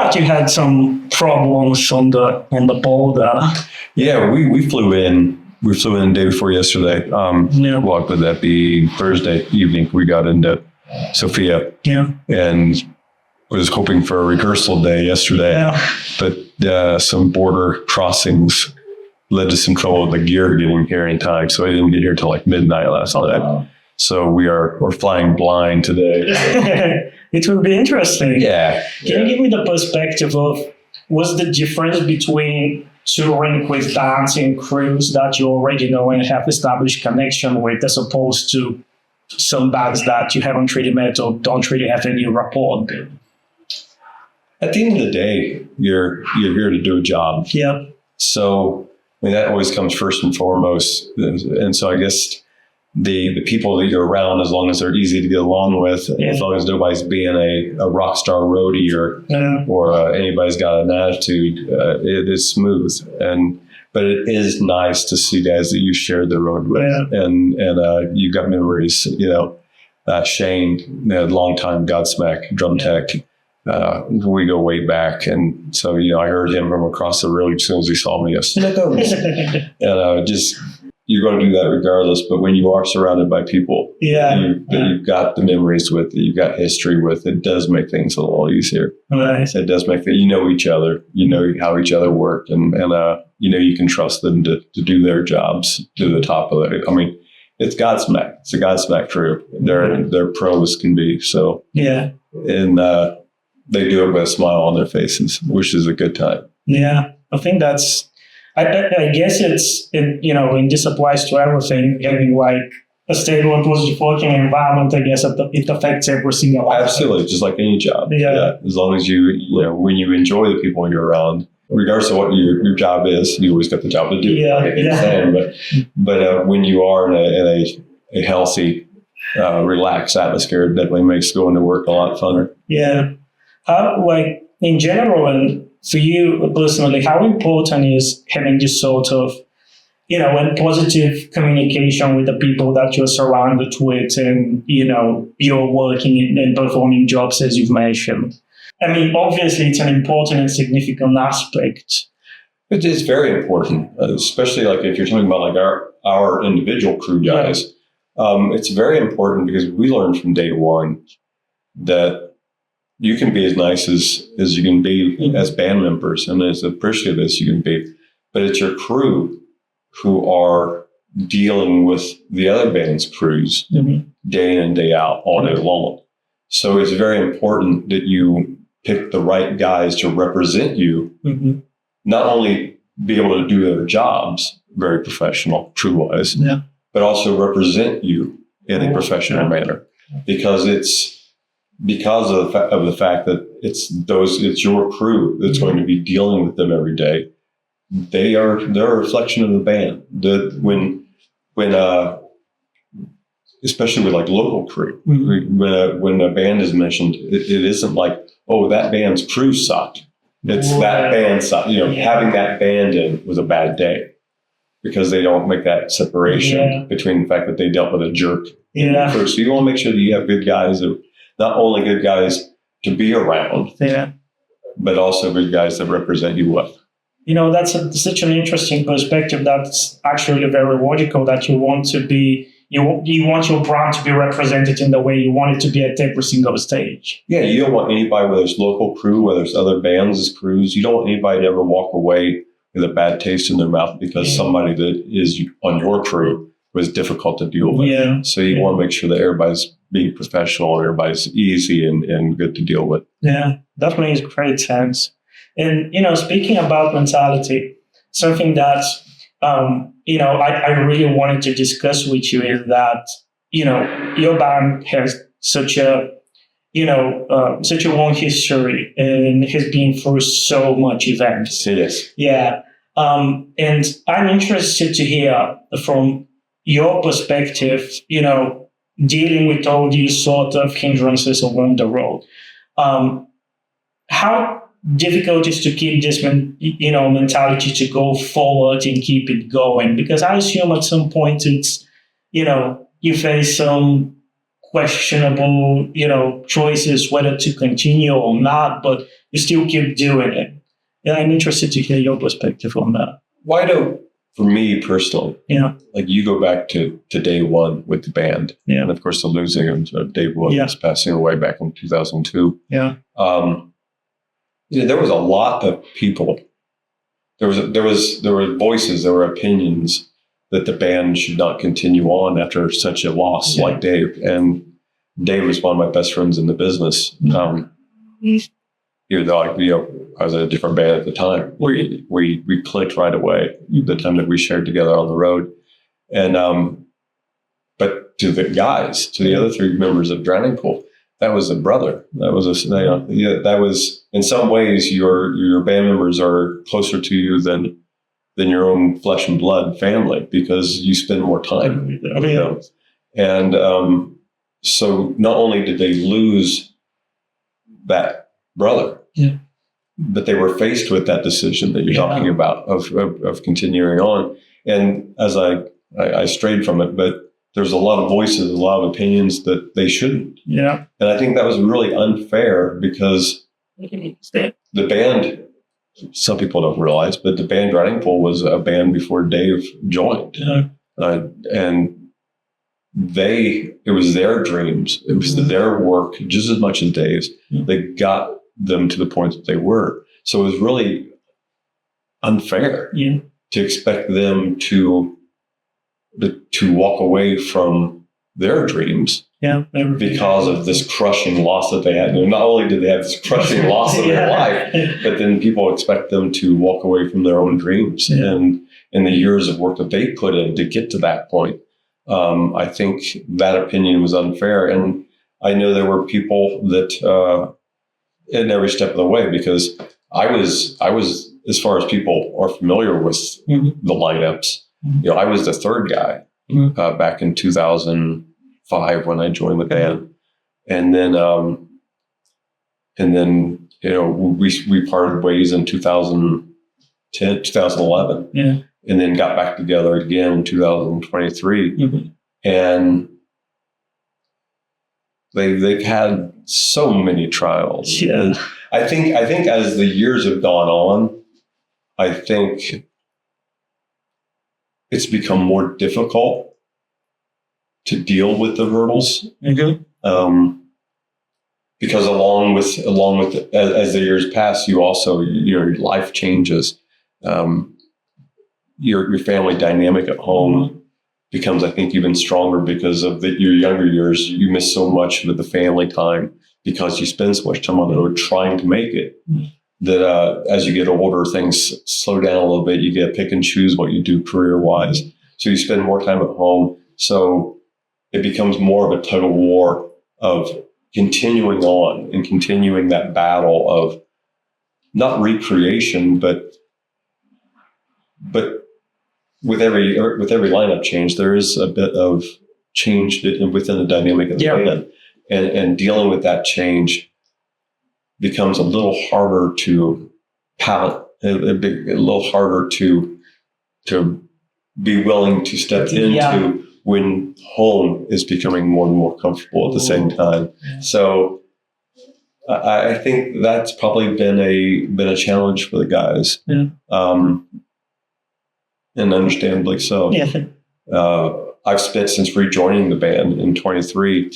that you had some problems on the border. Yeah, we flew in. We flew in the day before yesterday. What would that be? Thursday evening, we got into Sofia. Yeah. And was hoping for a rehearsal day yesterday. Yeah. But some border crossings led to some trouble with the gear getting here in time. So I didn't get here till like midnight last night. Wow. So we're flying blind today. It will be interesting. Yeah. Can you give me the perspective of what's the difference between touring with dancing crews that you already know and have established connection with, as opposed to some bands that you haven't really met or don't really have any rapport with? At the end of the day, you're here to do a job. Yeah. So that always comes first and foremost. And so I guess the people that you're around, as long as they're easy to get along with, as long as nobody's being a rock star roadie or anybody's got an attitude, it is smooth. But it is nice to see guys that you shared the road with, and you've got memories. Shane, longtime Godsmack drum tech. We go way back, and so I heard him from across the road as soon as he saw me. And you're going to do that regardless. But when you are surrounded by people that you've got the memories with, that you've got history with, it does make things a little easier. Right. It does make you know each other, you know how each other work, and you can trust them to do their jobs to the top of it. I mean, it's Godsmack. It's a Godsmack crew. They're pros can be. So and they do it with a smile on their faces, which is a good time. Yeah, I think that's. I guess and this applies to everything. Having like a stable and positive working environment, I guess it affects every single life. Absolutely, just like any job. Yeah. As long as when you enjoy the people you're around, regardless of what your job is, you always got the job to do. But when you are in a healthy, relaxed atmosphere, it definitely makes going to work a lot funner. Yeah. In general, and for you personally, how important is having this sort of, and positive communication with the people that you're surrounded with, and, you're working and performing jobs as you've mentioned? I mean, obviously, it's an important and significant aspect. It is very important, especially like if you're talking about like our individual crew guys. It's very important because we learned from day one that you can be as nice as you can be as band members and as appreciative as you can be, but it's your crew who are dealing with the other band's crews day in and day out, all day long. So it's very important that you pick the right guys to represent you, not only be able to do their jobs very professional, crew-wise, but also represent you in a professional manner, because of the fact that it's your crew that's going to be dealing with them every day. They're a reflection of the band. When especially with like local crew, when a band is mentioned, it isn't like, oh, that band's crew sucked. It's that band sucked. Having that band in was a bad day, because they don't make that separation between the fact that they dealt with a jerk. So you want to make sure that you have good guys that. Not only good guys to be around, but also good guys that represent you well. That's such an interesting perspective. That's actually very logical, that you want to be, you want your brand to be represented in the way you want it to be at every single stage. Yeah, you don't want anybody, whether it's local crew, whether it's other bands as crews, you don't want anybody to ever walk away with a bad taste in their mouth because somebody that is on your crew was difficult to deal with. So you want to make sure that everybody's being professional and everybody's easy and good to deal with. Yeah, that makes great sense. And, speaking about mentality, something that, I really wanted to discuss with you is that, your band has such a long history and has been through so much events. It is. Yeah. And I'm interested to hear from your perspective, dealing with all these sort of hindrances along the road. How difficult is to keep this, mentality to go forward and keep it going? Because I assume at some point it's, you face some questionable, choices whether to continue or not, but you still keep doing it. Yeah, I'm interested to hear your perspective on that. Why don't, for me personally, Yeah. like you go back to day one with the band, Yeah. and of course the losing of Dave Williams passing away back in 2002. Yeah. There was a lot of people. There were voices, there were opinions that the band should not continue on after such a loss like Dave. And Dave was one of my best friends in the business. Even though I was in a different band at the time, we clicked right away the time that we shared together on the road. And but to the guys, to the other three members of Drowning Pool, that was a brother. That was that was in some ways your band members are closer to you than your own flesh and blood family, because you spend more time with them. And so not only did they lose that brother, but they were faced with that decision that you're talking about of continuing on. And as I strayed from it, but there's a lot of voices, a lot of opinions that they shouldn't. Yeah. And I think that was really unfair, because the band, some people don't realize, but the band Drowning Pool was a band before Dave joined. And it was their dreams. It was their work just as much as Dave's. They got them to the point that they were. So it was really unfair to expect them to walk away from their dreams because of this crushing loss that they had. And not only did they have this crushing loss of their life, but then people expect them to walk away from their own dreams and the years of work that they put in to get to that point. I think that opinion was unfair. And I know there were people that in every step of the way, because I was, as far as people are familiar with the lineups, I was the third guy back in 2005 when I joined the band, and then we parted ways in 2010, 2011, and then got back together again in 2023, and they've had so many trials. And I think as the years have gone on, I think it's become more difficult to deal with the hurdles. Because along with as the years pass, you also, your life changes. Your family dynamic at home becomes, I think, even stronger because of your younger years. You miss so much of the family time because you spend so much time on the road trying to make it. That as you get older, things slow down a little bit. You get to pick and choose what you do career-wise. So you spend more time at home. So it becomes more of a tug of war of continuing on and continuing that battle of not recreation, but with every lineup change, there is a bit of change within the dynamic of the band, and dealing with that change becomes a little harder to palate, a little harder to be willing to step into when home is becoming more and more comfortable at the same time. So I think that's probably been a challenge for the guys, and understandably so. I've spent, since rejoining the band in 23,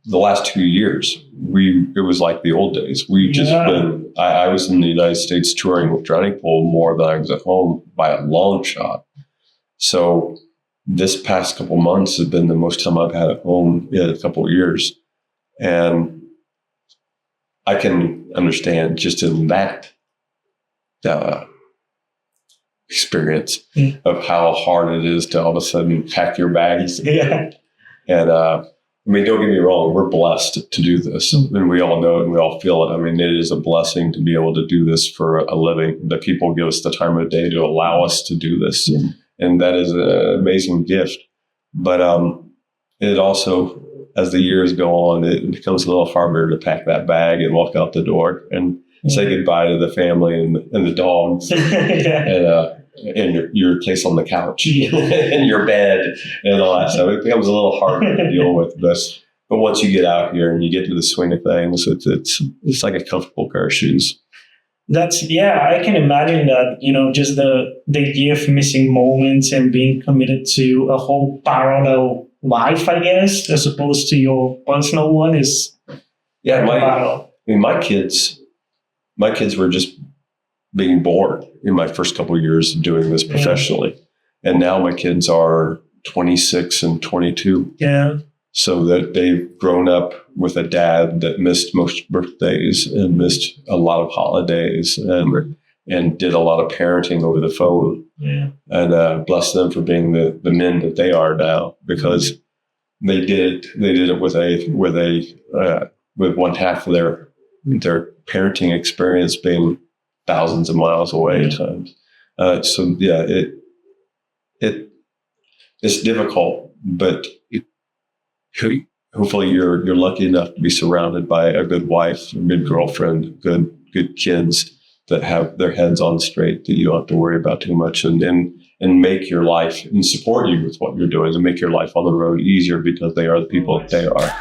the last 2 years, it was like the old days. I was in the United States touring with Drowning Pool more than I was at home by a long shot. So this past couple months has been the most time I've had at home in a couple of years. And I can understand just in that experience of how hard it is to all of a sudden pack your bags. And I mean, don't get me wrong, we're blessed to do this, and we all know it and we all feel it. I mean, it is a blessing to be able to do this for a living, that people give us the time of day to allow us to do this. And that is an amazing gift. But it also, as the years go on, it becomes a little harder to pack that bag and walk out the door and say goodbye to the family and the dogs and your place on the couch and your bed and all that stuff. It becomes a little harder to deal with this. But once you get out here and you get to the swing of things, it's like a comfortable pair of shoes. I can imagine that, just the idea of missing moments and being committed to a whole parallel life, I guess, as opposed to your personal one is my kids were just being born in my first couple of years of doing this professionally. And now my kids are 26 and 22. Yeah. So that they've grown up with a dad that missed most birthdays and missed a lot of holidays and did a lot of parenting over the phone. Yeah. And bless them for being the men that they are now, because they did it with one half of their parenting experience being thousands of miles away at times. It's difficult, but hopefully you're lucky enough to be surrounded by a good wife, a good girlfriend, good kids that have their heads on straight, that you don't have to worry about too much, and make your life and support you with what you're doing, and make your life on the road easier because they are the people that they are.